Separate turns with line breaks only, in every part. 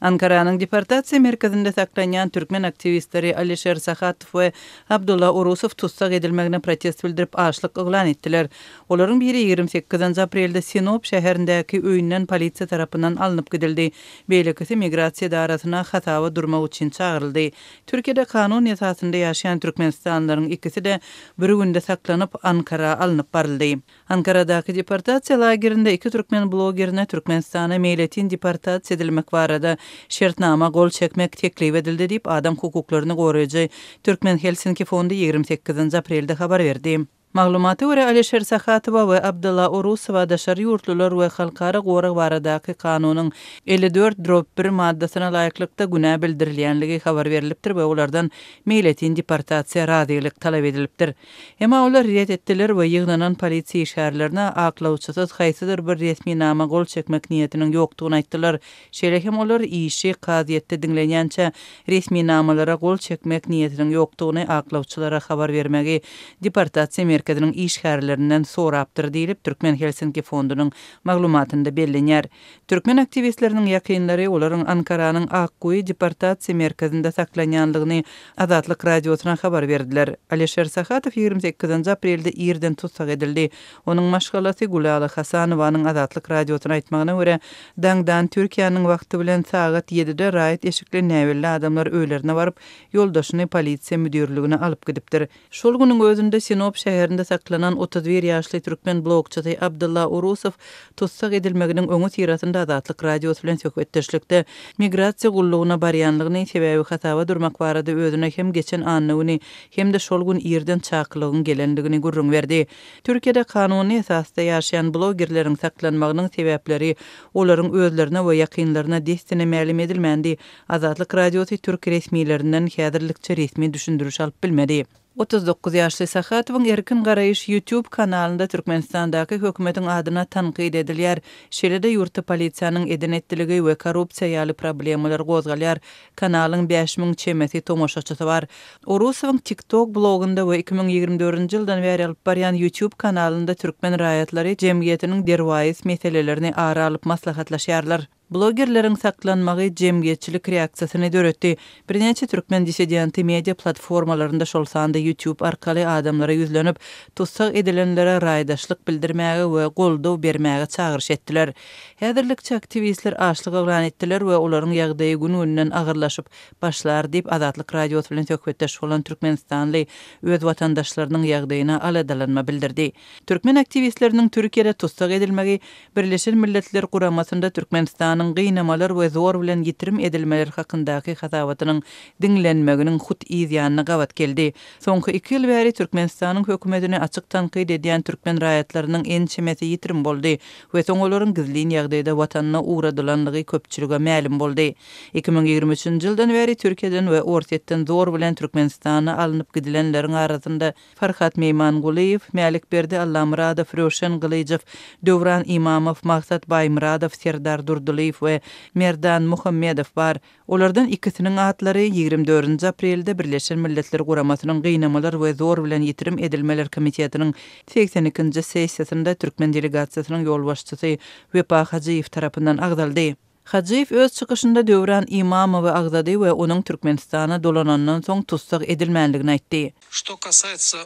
Ankara'nın deportasiya merkezinde saklanyan Türkmen aktivistleri Alisher Sakhatov ve Abdullah Urusov tutsak edilmegine protest bildirip açlık ilan ettiler. Olaryň biri 28 aprelde Sinop şäherindäki öýünden polisiýa tarapyndan alınıp gidildi. Beýlekisi migrasiýa darasyna hatawa durmak üçin çağıryldy. Türkiýede kanun esasynda ýaşaýan türkmenistanlaryň ikisi de bir günde saklanyp Ankara alınıp baryldy. Ankara'daky deportasiya lagerinde iki türkmen blogerine Türkmenistana meýletin deportasiya edilmek barada şertnama gol çekmek teklif edildi diýip adam hukuklaryny goraýjy Türkmen Helsinki fondu 28 aprelde habar berdi. Maglumaty görä Alisher Sakhatova we Abdullah Urusova daşary ýurtlular we halkara gowrak baradaky kanunyň 54-1 maddasyna laýyklykda günä bildirilýänligi habar berilipdir we olardan meýletin deportasiýa razylyk talap edilipdir. Emma olar ret etdiler we ýygnanan polisiýa işgärlerine aklawçysız haýsydyr bir resmi nama gol çekmek niýetiniň ýokdugyny aýtdylar. Şeýlehem olar işi kaziýetde diňlenýänçe resmi namalara gol çekmek niýetiniň ýokdugyny aklawçylara habar bermegi deportasiýa merkeziniň işgärlerinden sorapdyr diýilip Türkmen Helsinki fondunyň maglumatynda bellenýär. Türkmen aktivistleriniň ýakynlary olaryň Ankara'nyň Akkuy deportasiýa merkezinde saklanýanlygyny Azatlyk radiosuna habar berdiler. Alisher Sakhatov 28 aprelde ýerden tutsak edildi. Onuň maşgalasy Gulaly Hasanowanyň Azatlyk radiosuna aýtmagyna görä, daňdan Türkiýanyň wagty bilen sagat 7-de raýat eşikli näwelli adamlar öýlerine baryp ýoldaşyny polisiýa müdürligine alyp gidipdir. Şol günüň özünde Sinop şäherinde saklanan 31 ýaşly türkmen blogçysy Abdullah Urusov tutsak edilmeginiň öňü tirasynda Azatlyk radiosy bilen söhbetdeşlikde migrasiýa gullugyna barýanlygyny sebebi hatawa durmak barada özüne hem geçen anlygyny hem de şol gün ýerden çaklygyň gelendigini gurrun berdi. Türkiýede kanuny esasda ýaşaýan blogerleriň saklanmagynyň sebäpleri olaryň özlerine we ýakynlaryna destine ma'lum edilmendi. Azatlyk radiosy türk resmiýetlerinden häzirlikçe resmi düşündürüş alyp bilmedi. 39 ýaşly Sakhatowyň Erkin Garaýyş YouTube kanalynda Türkmenistandaky hökümetiň adyna tanqid edilýär. Şeýle-de ýurtda polisiýanyň edenetdiligi we korrupsiýa ýaly problemalar gozgalýar. Kanalyň 5000 çemeti tomoşaçysy bar. Urusowyň TikTok blogunda we 2024-nji ýyldan beri alyp barýan YouTube kanalynda türkmen raýatlary jemgyýetiniň derwäis meselelerini ara alyp maslahatlaşýarlar. Blogerleriň saklanmagy jemgyýetçilik reaksiýasyny döretdi. Birnäçe türkmen dissidenti media platformalarynda şol sanda YouTube arkaly adamlara ýüzlenip, tutsak edilenlere raýdaşlyk bildirmäge we goldaw bermäge çagyryş etdiler. Häzirlikçe aktivistler açlyk elan etdiler we olaryň ýagdaýy gününden agyrlaşyp başlar diýip Azatlyk radiosy bilen söhbetdeş bolan Türkmenistanly öz watandaşlarynyň ýagdaýyna aladalanma bildirdi. Türkmen aktivistleriniň Türkiýede tutsak edilmegi Birleşen Milletler Guramasynda Türkmenistan gynamalar we zor bilen ýitirim edilmeler hakyndaky hatawatynyň diňlenmeginiň hut ýanyna gawat geldi. Soňky 2 ýyl bäri Türkmenistanyň hökümetini açyk tanqid edýän türkmen raýatlarynyň en çemeti ýitirim boldy we soň olaryň gizlin ýagdaýda watanyna uğradylanlygy köpçülige ma'lum boldy. 2023-nji ýyldan bäri Türkiýeden we Orsetden zor bilen Türkmenistana alınıp gidilenleriň arasynda Farhat Meýmanguliýew, Mälikberdi Allamuradov, Röşen Gylyjew, Döwran Imamow, Maksat Baýmuradov, Serdar Durduliýew we Merdan Muhammedow bar. Olardan ikisiniň atlary 24 aprelde Birleşen Milletler Guramasynyň gynamalar we zor bilen ýitirim edilmeler komitetiniň 82-nji sessiýasynda türkmen delegasiýasynyň ýolbaşçysy Wepa Hajiýew tarapyndan agdaldy. Hajiýew öz çykyşynda Döwran Imamowy agdady we onuň Türkmenistana dolanandan soň tutsak edilmänligini aýtdy.
Что касается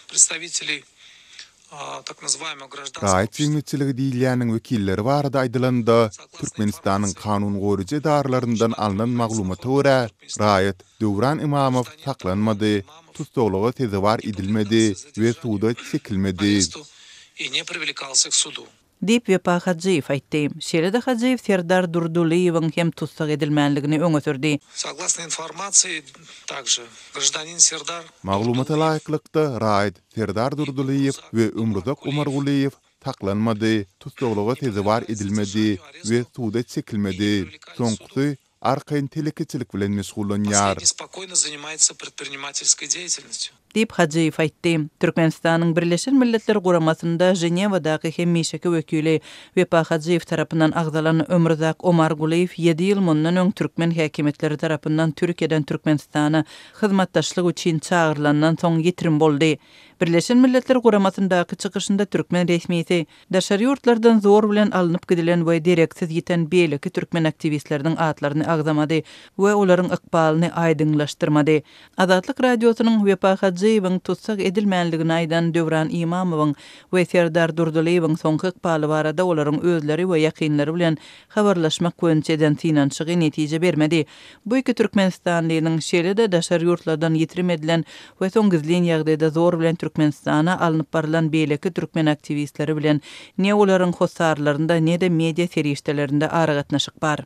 представителей так называемого гражданского
Raýat ýeňçiligi diýilýäniň wekilleri barada aýdylanda Türkmenistanyň kanun goýruja darlaryndan alynan maglumaty görä raýat Döwran Imamow saklanmady, tutukluga tezewar edilmedi we suda çekilmedi.
и не привлекался к суду.
Diýip Wepa Hajiýew aýtdy. Şeýle-de Hajiýew Serdar Durduliýewiň hem tutsak edilmänligini öňe sürdi.
Согласно информации, также гражданин Сердар
Maglumata laýyklykda raýat Serdar Durduliýew we Ömrüzak Umarguliýew saklanmady, tutukluga tezewar edilmedi we suda çekilmedi. Soňky arkaýyn telekiçilik bilen meşgullanýar.
спокойно занимается предпринимательской деятельностью.
diýip Hacıyew aýtdy. Türkmenistanyň Birleşen Milletler Guramasynda Jenewadaky hemmeşeki wekili Wepa Hacıyew tarapyndan agzalan Ömürzak Omar Guleýew 7 ýyl mundan öň türkmen häkimetleri tarapyndan Türkiýeden Türkmenistana hyzmatdaşlyk üçin çağırılandan soň ýetirim boldy. Birleşen Milletler Guramasyndaky çykyşynda türkmen resmiýeti daşary ýurtlardan zor bilen alınıp gidilen we direksiz ýeten beýleki türkmen aktivistleriň atlaryny agzamady we olaryň ykbalyny aýdyňlaşdyrmady. Azatlyk radiosynyň Wepa Hacıyewiň tutsak edilmänligini aýdan Döwran Imamowyň we Serdar Durduliýewiň soňky ykbaly barada olaryň özleri we ýakynlary bilen habarlaşmak goýunçydan tinançygy netije bermedi. Bu iki Türkmenistanlynyň şeýle-de daşary ýurtlardan ýetirim edilen we soň gizlen ýagdaýda zor bilen Türkmenistana alınıp barılan beýleki türkmen aktivistleri bilen ne olaryň hosarlarynda ne de media serişdelerinde ara gatnaşyk bar.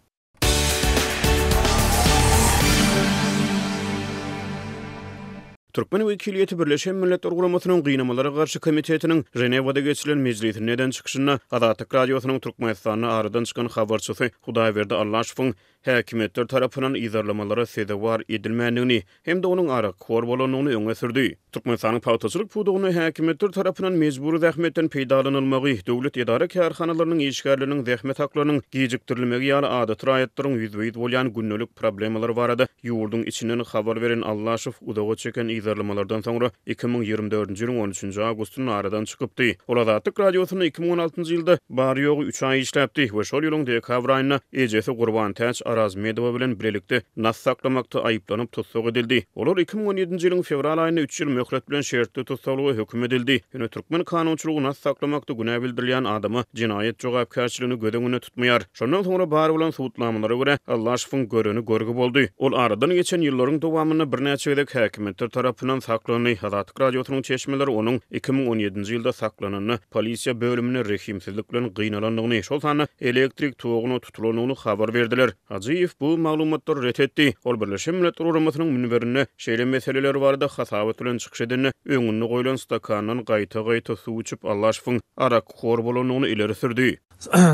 Türkmen Wekiliýeti Birleşen Milletler Guramasynyň gynamalara garşy komitetiniň Jenewada geçirilen mejlisine neden çykyşyna Azatlyk radiosynyň Türkmenistana aradan çykan habarçysy Hudaýberdi Allaşowyň häkimetler tarapyndan izarlamalara sebäp edilmändigini hem de onuň ara kor bolanyny öňe sürdi. Türkmenistanyň pawtaçylyk pudugyny häkimetler tarapyndan mejburi zähmetten peýdalanylmagy, döwlet idara karhanalarynyň işgärleriniň zähmet haklarynyň gejikdirilmegi ýaly adat raýatlaryň ýüzbeýit bolýan günnelik problemler barada ýurduň içinden habar beren Allaşow udaga çeken izarlamalardan soňra 2024-nji ýylyň 13-nji awgustyny aradan çykypdy. Ol Azatlyk radiosyny 2016-njy ýylda bary ýogy 3 ay işläpdi we şol ýylyň dekabr aýyna ejesi Gurban Täç Araz Medowa bilen birlikde nas saklamakda aýyplanyp tutsak edildi. Olar 2017-nji ýylyň fevral aýyna 3 ýyl möhlet bilen şertli tutsaklygy hökm edildi. Ýöne türkmen kanunçylygy nas saklamakda günä bildirilýän adamy jinaýet jogapkärçiligini gödeňine tutmaýar. Şondan soňra bary bilen suwutlamlara görä Allaşowyň görüni görgü boldy. Ol aradan geçen ýyllaryň dowamyny bir näçe edek häkimetler tarapyndan saklanyny Azatlyk radiosynyň çeşmeleri onuň 2017-nji ýylda saklananyny polisiýa bölümine rehimsizlik bilen gynalanyny, şol sany elektrik toguny tutulanyny habar berdiler. Hacıyew bu maglumatlar ret etdi. Ol Birleşen Milletler Guramasynyň münberine şeýle meseleler barada hasabat bilen çykyş edeni öňüne goýulan stakandan gaýta suw içip Allaşowyň ara kor bolanyny ileri sürdi.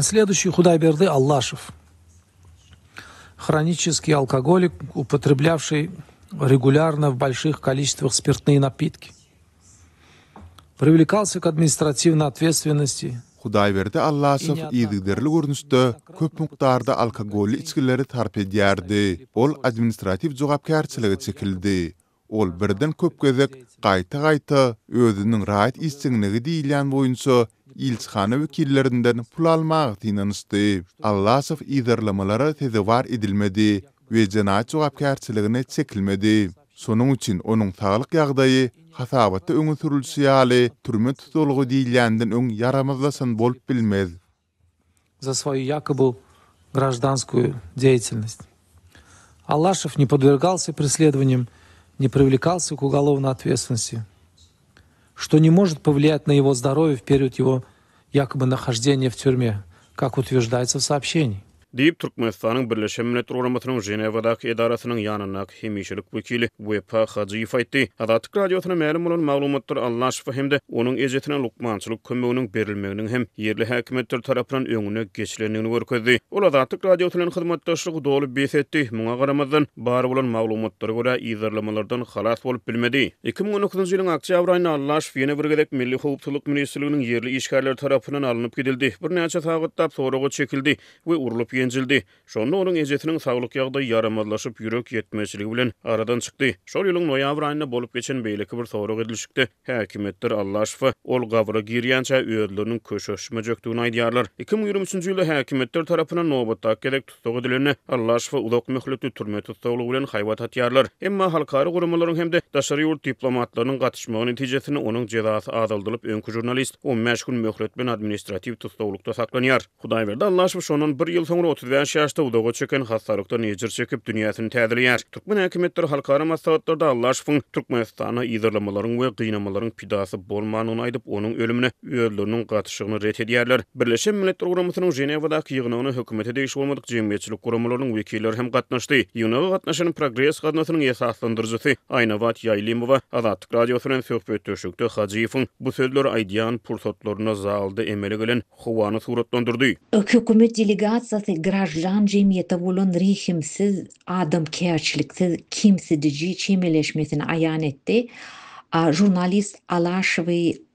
Следующий Hudaýberdi Allaşow. Хронический алкоголик, употреблявший регулярно в больших количествах спиртные напитки. Привлекался к административной ответственности.
Hudaýberdi Allaşow ýygyderli görnüşde köp mukdarda alkogolly içkileri tarp edýärdi. Ol administrativ jogapkärçiligi çekildi. Ol birden köp gezek gaýta özüniň raýat isçiňligi diýilen boýunça ilçhana wekillerinden pul almagy tinanysdy. Allaşow ýerlemelere tezewar edilmedi we jinaýat jogapkärçiligine çekilmedi. Sonuň üçin onuň saglyk ýagdaýy hasabatda öňe sürilýär ýaly türme tutulugy diýilenden öň yaramazlasyn bolup bilmez.
За свою якобы гражданскую деятельность. Аллашев не подвергался преследованиям, не привлекался к уголовной ответственности, что не может повлиять на его здоровье в период его якобы нахождения в тюрьме, как утверждается в сообщении.
Diýip Türkmenistanyň Birleşen Milletler Guramasynyň Jenewadaky edarasynyň ýanyna hemişilik wekili Wepa Hacıyew aýtdy. Azatlyk radiosyna ma'lum bolan maglumatlar Allaşow hemde onuň ejetine lukmançylyk kömeginiň berilmeginiň hem ýerli häkimetler tarapyndan öňüne geçilendigini görkezdi. Ol Azatlyk radiosynyň hyzmatdaşlygy dolup besetdi. Muňa garamazdan bary bolan maglumatlary görä ýerlemalardan halas bolup bilmedi. 2019-njy ýylyň oktýabr aýyna Allaşow ýene bir gezek Milli Howpsuzlyk Ministrliginiň ýerli işgärler tarapyndan alınıp gidildi. Bir näçe sagatda soraga çekildi we urulyp yenjildi. Şonda onuň ejetiniň saglyk ýagdaýy yaramazlaşyp ýürek ýetmezçiligi bilen aradan çykdy. Şol ýylyň noýabr aýynda bolup geçen beýleki bir sorag edilişikde häkimetler Allaşowa ol gawra girýänçä öýdleriniň köşeşme jökdigini aýdýarlar. 2023-nji ýylda häkimetler tarapyndan nobatda gerek tutsak edilende Allaşowa uzak möhletli türme tutsaklygy bilen haýbat atýarlar. Emma halkary guramalaryň hemde daşary ýurt diplomatlarynyň gatnaşmagy netijesinde onuň jazasy azaldylyp öňkü jurnalist 15 gün möhlet bilen administrativ tutsaklykda saklanýar. Hudaýberdi Allaşow şondan 1 ýyl soňra 35 ýaşda udaga çeken hasarykdan ejir çekip dünýäsini täzelýär. Türkmen häkimetleri halkara maslahatlarda Allaşowyň Türkmenistana ýyzarlamalaryň we gynamalaryň pidasy bolmanyny aýdyp onuň ölümine öýdleriniň gatyşygyny ret edýärler. Birleşen Milletler Guramasynyň Jenewadaky ýygynyny hökümete degişi bolmadyk jemgyýetçilik guramalarynyň wekilleri hem gatnaşdy. Ýygyna gatnaşan Progress gadnasynyň esaslandyrjysy Aynawat Ýaýlymowa Azatlyk radiosynyň söhbet döşükde Hacıyewiň bu sözleri aýdýan pursatlaryna zalda emele gelen howany suratlandyrdy.
Hökümet delegatsiyasy grajdan jemgyýete bolan rehimsiz, adamkärçiliksiz, kimsedici çemeleşmesini aýan etdi. Jurnalist Alaşevi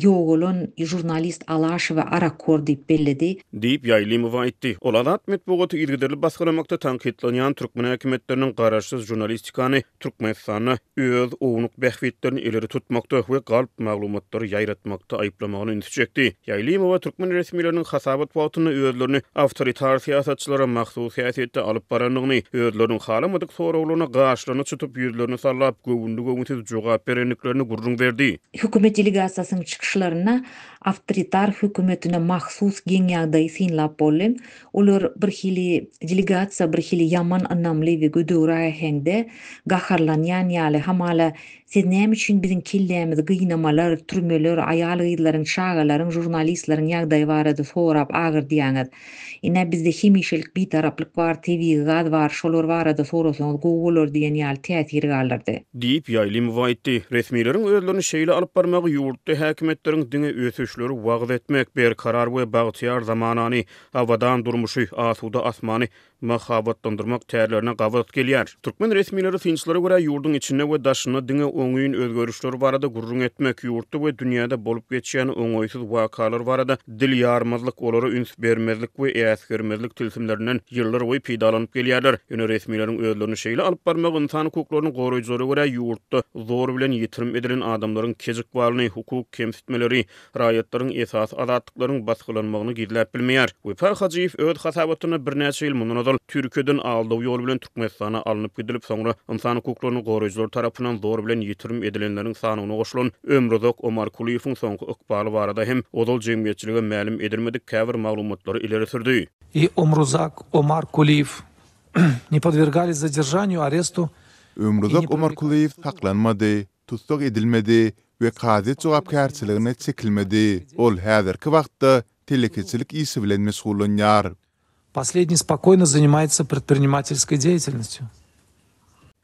Yogolun jurnalist Alaşevi Arakor deyip belledi.
Deyip Yaylimova aytdy. Ol adat metbugaty ýergederli baskılamakda tankitlanýan türkmen häkimetleriniň garaşsyz jurnalistikany, Türkmenistany öz ownuk bähwitlerini ileri tutmakda we galp maglumatlary ýaýratmakda aýplamagyny üntüjekdi. Yaylimova türkmen resmileriniň hasabat wagtyny özlerini awtoritar siýasatçylara mahsus häsiýetde alyp baranlygyny, özleriniň halamadyk sorawlaryna gaşlaryny tutup ýüzlerini sallap göwünde jogap berenliklerini gurrun berdi.
Hükümet delegasyasının çıkışlarına avtoritar hükümetine mahsus genýagdaý synlap bolan. Olar bir hili delegasiya bir hili yaman anamly we gödöwra hende gaharlanýan ýaly hamala siz näme üçin biziň kellämiz gynamalar, türmeler, aýal gyzlaryň, şagalaryň, jurnalistlaryň ýagdaýy barada sorap agyr diýäňiz. Ine bizde hemişelik bir taraplyk bar, TV gaz bar, şolar barada sorasaňyz gowy diýen ýaly täsir galardy.
Deyip Yaylimova aýtdy. Resmilerin özlerini şeýle alyp barmagy ýurtda häkimetleriň diňe ösüşleri wagt etmek ber karar we bagtyar zamanany awadan durmuşy asuda asmany mahabatlandyrmak täýerlerine gawat gelýär. Türkmen resmileri synçylara görä ýurdun içinde we daşyna diňe oňyň özgörüşleri barada gurrun etmek, ýurtda we dünýäde bolup geçýän oňoýsuz wakalar barada dil ýarmazlyk, olara üns bermezlik we äsgermezlik tilsimlerinden ýyllar boýy peýdalanyp gelýärler. Ýöne resmilerin özlerini şeýle alyp barmak insan hukuklaryny goraýjylary görä ýurtda zor bilen ýitirim edilen adamlaryň kejik balyny, hukuk kemsitmeleri, raýatlaryň esas azatlyklaryň basgylanmagyny gizläp bilmeýär. Wefa Hajiýew öz hasabatyny birnäçe ýyl mundan Türkiýeden aldyğı ýol bilen Türkmenistana alınıp gidilip soňra insan hukuklaryny goraýjylar tarapyndan zor bilen ýitirim edilenleriň sanyna goşulan Ömrüzok Omar Kuliýewiň soňky ykbaly barada hem odal jemgyýetçilige ma'lum edilmedik käbir maglumatlary ileri sürdi.
И Омрузак Омар Кулиев не подвергались задержанию, аресту.
Ömrüzok Omar Kuliýew saklanmady, tutsak edilmedi we gazyet jogapkärçiligine çekilmedi. Ol häzirki wagtda telekeçilik ýyşy bilen meşgulanýar.
Последний спокойно занимается предпринимательской деятельностью.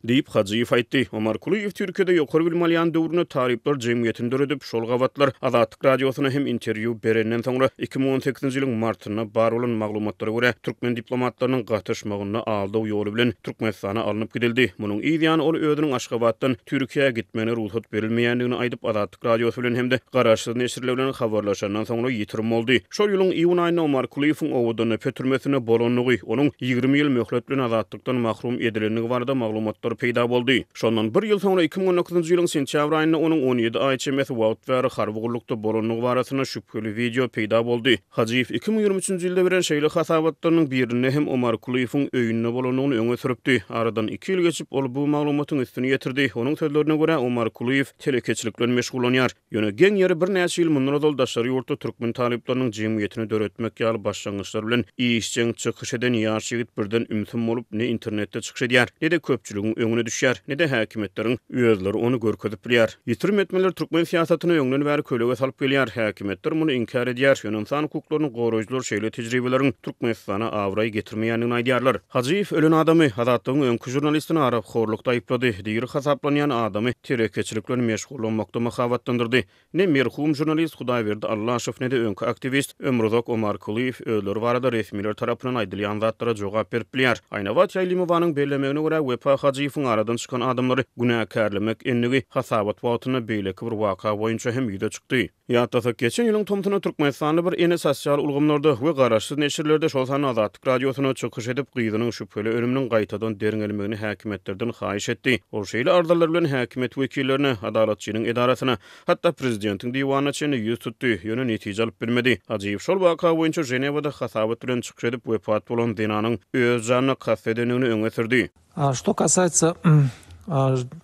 Deyip Hajiýew aýtdy. Omar Kuliýew Türkiýede ýokary bilmelýän döwrüne taryplar jemgyýetinde öredip şol gawatlar Azatlyk radiosyna hem interwýu berenden soňra 2018-nji ýylyň martyna bar bolan maglumatlary görä türkmen diplomatlarynyň gatnaşmagyna aldyğı ýoly bilen Türkmenistana alınıp gidildi. Munyň ýa-ni ol özüniň Aşgabatdan Türkiýeye gitmeni ruhsat berilmeýändigini aýdyp Azatlyk radiosy bilen hemde garaşsyz neşirler bilen habarlaşandan soňra ýitirim boldy. Şol ýylyň iýun aýyna Omar Kuliýewiň owadyny petirmesine bolanlygy, onuň 20 ýyl möhlet bilen azatlykdan mahrum edilenligi barada maglumatlar peýda boldy. Şondan bir ýyl soňra 2019-njy ýylyň sentýabr aýynda onuň 17 aýça emes wagt we harwygulykda bolanlygy barasyna şüpheli video peýda boldy. Hajiýew 2023-nji ýylda beren şeýle hasabatlarynyň birini hem Omar Kuliýewiň öýünde bolanyny öňe süripdi. Aradan 2 ýyl geçip ol bu maglumatyň üstüne ýetirdi. Onuň sözlerine görä Omar Kuliýew telekeçilik bilen meşgulanýar. Ýöne geň ýeri bir näçe ýyl mundan yoldaşlary ýurtda türkmen talyplarynyň jemgyýetini döretmek ýaly başlangyçlar bilen işçiň çykyş eden ýaş ýigit birden ümsün bolup ne internetde çykyş edýär, ne de köpçüligiň öňüne düşýär, ne de häkimetleriň özleri onu görkezip bilýär. Ýitirim etmeler türkmen siýasatyny öňden bäri kölege salyp gelýär. Häkimetler muny inkar edýär. Ýöne insan hukuklaryny goraýjylar şeýle tejribeleriň Türkmenistana awray getirmeýändigini aýdýarlar. Hajiýew ölen adamy Azatlygyň öňkü jurnalistini arapxorlukda aýplady. Diýeri hasaplanýan adamy terekeçilik bilen meşgullanmakda mahabatlandyrdy. Ne merhum jurnalist Hudaýberdi Allaşew ne de öňkü aktivist Ömrüzok Omar Kuliýew özleri barada resmiler tarapyndan aýdylýan zatlara jogap berip bilýär. Aýna wagt Ýaýlymowanyň bellemegine görä Wefa Hajiýewiň aradan çykan adamlary günäkärlemek ennigi hasabat wagtyna beýleki bir waka boýunça hem ýüze çykdy. Ýa-da geçen ýylyň tomtuny Türkmenistanda bir ene sosial ulgamlarda we garaşsyz neşirlerde şol sany Azatlyk radiosyna çykyş edip gyzynyň şüpheli ölüminiň gaýtadan deriňelmegini häkimetlerden haýyş etdi. Ol şeýle ardalar bilen häkimet wekillerini, adalatçynyň edarasyna, hatda prezidentiň diýwanyna çyny ýüz tutdy. Ýöne netije alyp bilmedi. Hajiýew şol waka boýunça Женевада hasabat bilen çykyş edip wepat bolan denanyň öz janyna kasd edenligini öňe sürdi.
Что касается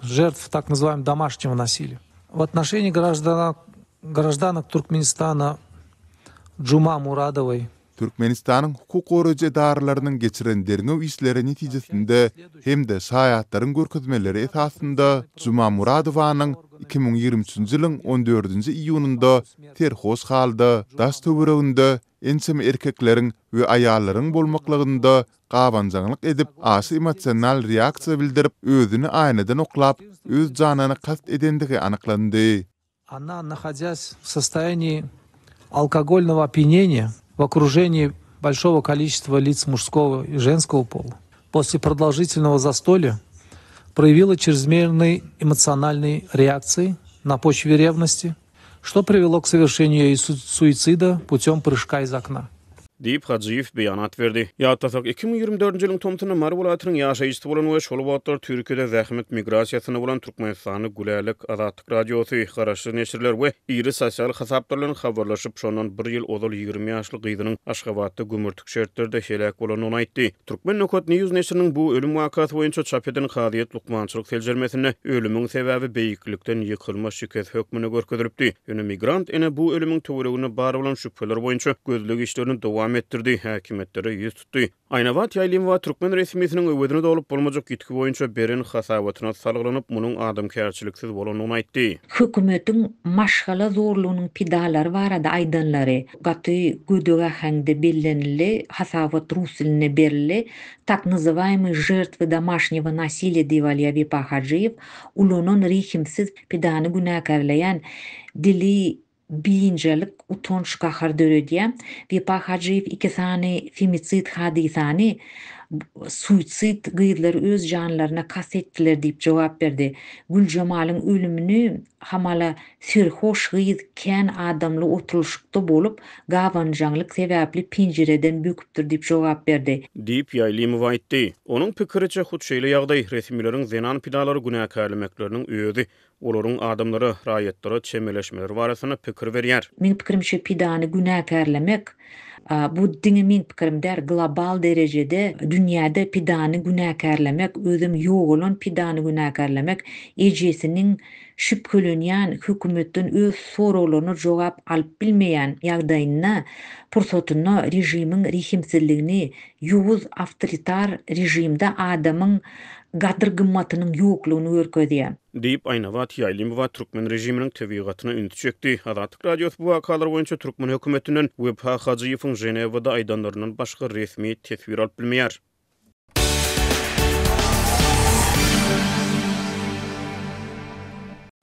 жертв так называемого домашнего насилия. В отношении гражданок Туркменистана Джума Мурадовой
Türkmenistanyň hukuk goraýjy edaralarynyň geçiren derňew işleri netijesinde hemde saýatlaryň görkezmeleri esasında Juma Muradowanyň 2023-nji ýylyň 14-nji iýununda terhos halda daş töwereginde ensem erkekleriň we aýallaryň bolmaklygynda gawanjaňlyk edip aşy emosional reaksiýa bildirip özüni aýnadan oklap öz janyny kast edendigi anyklandy.
Она, находясь в состоянии алкогольного опьянения в окружении большого количества лиц мужского и женского пола, после продолжительного застолья проявила чрезмерной эмоциональной реакции на почве ревности, что привело к совершению суицида путем прыжка из окна.
Deyip Hacıyev beyanat verdi. Ýa-tasak 2024-nji ýylyň tomtuny Marwalatynyň ýaşaýjysy bolan we şol wagtlar Türkiýede zähmet migrasiýasyna bolan Türkmenistany Gülälik Azatlyk radiosy garaşly neşirler we iri sosial hasaplarlaryň habarlaşyp şondan 1 ýyl ozal 20 ýaşly gyzynyň Aşgabatda gümürtük şertlerde helak bolanyny aýtdy. Türkmen Nökot News neşiriniň bu ölüm wakaty boýunça çap eden Hadyýet Lukmançylyk seljermesinde ölümiň sebebi beýiklikden ýykylma şiket hökmüne görkezilipdi. Ýöne migrant ene bu ölümiň töweregine bar bolan şüpheler boýunça gözlegi işlerini dowam etdirdi, häkimetlere ýüz tutdy. Aýnabat ýaýlym we Türkmen resmiýetiniň öwedine dolup bolmajak gitki boýunça berin hasabatyna salgylanyp munyň adamkärçiliksiz bolanyny aýtdy.
Hökümetiň maşgala zorlugynyň pidalary barada aýdanlary gaty gödöge häňde bellenili hasabat rus diline berildi. Так называемые жертвы домашнего насилия Divaliya Vipa Hacıyev ulunun rihimsiz pidany günäkärleýän dili biyincelik utonç kahar dörediye. Vipa Hacıyev 2 sany femicid hadisany suitsid gyýdylary öz janlaryna kasetdiler diýip jogap berdi. Güljemal'yň ölümini hamala serhoş gyýd kän adamly oturuşykda bolup gawanjanlyk sebäpli pinjereden büküpdir diýip jogap berdi.
Diýip ýaýlymy aýtdy. Onuň pikiriçe hut şeýle ýagdaý resmiýetiniň zenan pidalary günäkärlemekleriniň öýüdi. Olaryň adamlara, raýatlary çemeleşmeleri barasyna pikir berýär.
Min pikirimçe pidany günäkärlemek bu diňe min pikirimde global derejede dünýäde pidany günäkärlemek, özüm ýok bolan pidany günäkärlemek ejesiniň şüphelenýän hökümetden öz sorawlaryna jogap alyp bilmeýän ýagdaýyna pursatyna rejimiň rihimsizligini, ýowuz awtoritar rejimde adamyň gadyr gymmatynyň ýoklugyny görkezýär.
Deyip Aýnabat ýaýlym we Türkmen rejiminiň tebigatyna ünt çekdi. Azatlyk radiosy bu wakalar boýunça Türkmen hökümetinden Vipa Hacıyewiň Jenewada aýdanlarynyň başga resmi tesbir alyp bilmeýär.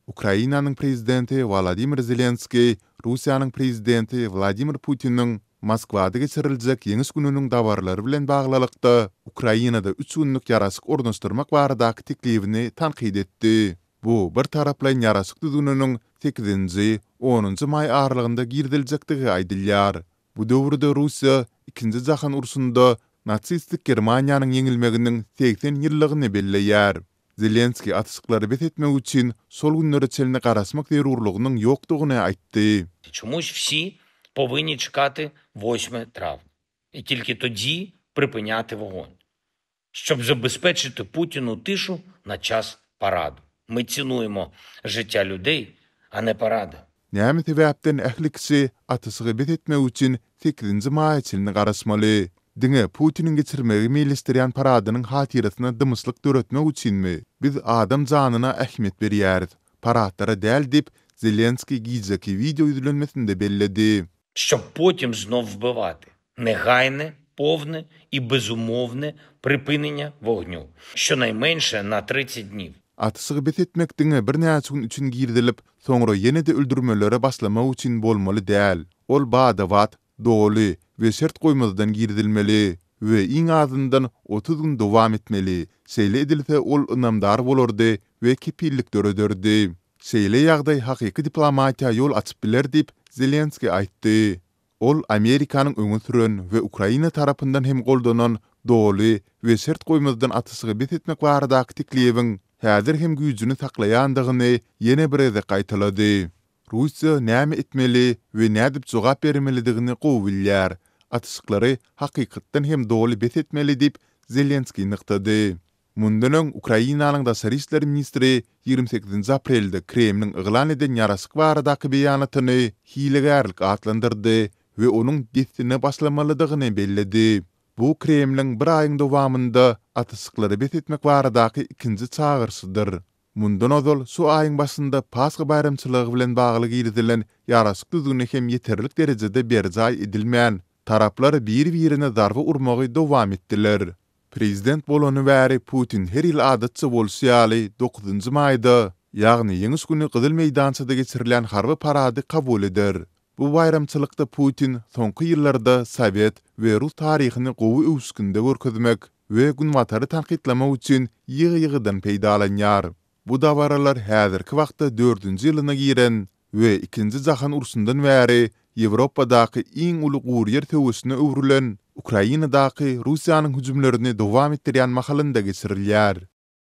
Ukrainanyň prezidenti Volodymyr Zelenski, Russiýanyň prezidenti Vladimir Putiniň Moskwada geçiriljek ýeňis gününiň dabarlary bilen baglylykda Ukrainada 3 günlük ýarasyk ornaşdyrmak baradaky teklifini tanqid etdi. Bu bir taraplan ýarasyk düzgününiň 8-nji 10-njy may aralygynda girdiljekdigi aýdylýar. Bu döwürde Russiýa 2-nji jahan urusunda natsistik Germaniýanyň ýeňilmeginiň 80 ýyllygyny belleýär. Zelenski atyşyklary betetmek üçin sol günleri çelini garasmak zerurlugynyň ýokdugyny aýtdy.
Чомусь всі повинні чекати 8 травня. І тільки тоді припиняти вогонь, щоб забезпечити Путіну тишу на час параду. Ми цінуємо життя людей, а не паради.
Näme sebäpden ähli kişi atyşygy betetmek üçin 8-nji may çelini garasmaly. Diňe Putiniň geçirmegi meýleşdirýän paradynyň hatirasyna dymyslyk döretmek üçinmi? Biz adam janyna ähmiýet berýäris. Paradlara däl diýip Zelenski giýjeki video ýüzlenmesinde belledi.
Щоб потім знов вбивати. Негайне, повне і безумовне припинення вогню. Щонайменше на 30 днів.
Atyşygy betetmek diňe bir näçe gün üçin girdilip, soňra ýene-de öldürmelere başlamak üçin bolmaly däl. Ol bada wat, doly we şert goýmadan girdilmeli we iň azyndan 30 gün dowam etmeli. Şeýle edilse ol ynamdar bolardy we kepillik dörederdi. Şeýle ýagdaý hakyky diplomatiýa ýol açyp biler diýip Zelenski aýtdy. Ol Amerikanyň öňe süren we Ukraina tarapyndan hem goldanan doly we şert goýmadan atyşygy betetmek baradaky teklibiň häzir hem güýjüni saklaýandygyny ýene bir eze gaýtalady. Russiýa näme etmeli we nädip jogap bermelidigini gowulýar. Atyşyklary hakykatdan hem doly betetmeli diýip Zelenski nyktady. Mundan öň Ukrainanyň daşary işler ministri 28 aprelde Kremliň yglan eden ýarasyk baradaky beýanatyny hilegärlik atlandyrdy we onuň gitine başlamalydygyny belledi. Bu Kremliň bir aýyň dowamında atyşyklary betetmek baradaky ikinji çağırsydyr. Mundan ozal şu aýyň başynda Pasga bayramçylygy bilen bagly girdilen ýarasyk düzgüni hem ýeterlik derejede berjay edilmeýän. Taraplar bir-birine darby urmagy dowam etdiler. Prezident bolany bäri Putin her ýyl adatça bolýaly 9-njy maýda, ýagny ýeňis güni Gyzyl meýdançyda geçirilen harby parady kabul eder. Bu bayramçylykda Putin soňky ýyllarda Sowet we Rus taryhyny gowy öwskünde görkezmek we günwatarı tanqidlamak üçin ýygy-ýygydan peýdalanýar. Bu dabaralar häzirki wagtda 4-nji ýylyna giren we 2-nji jahan uruşundan bäri Ýewropadaky iň uly guryer töwüsine öwrülen Ukrainadaky Russiýanyň hüjümlerini dowam etdirýän mahalynda geçirilýär.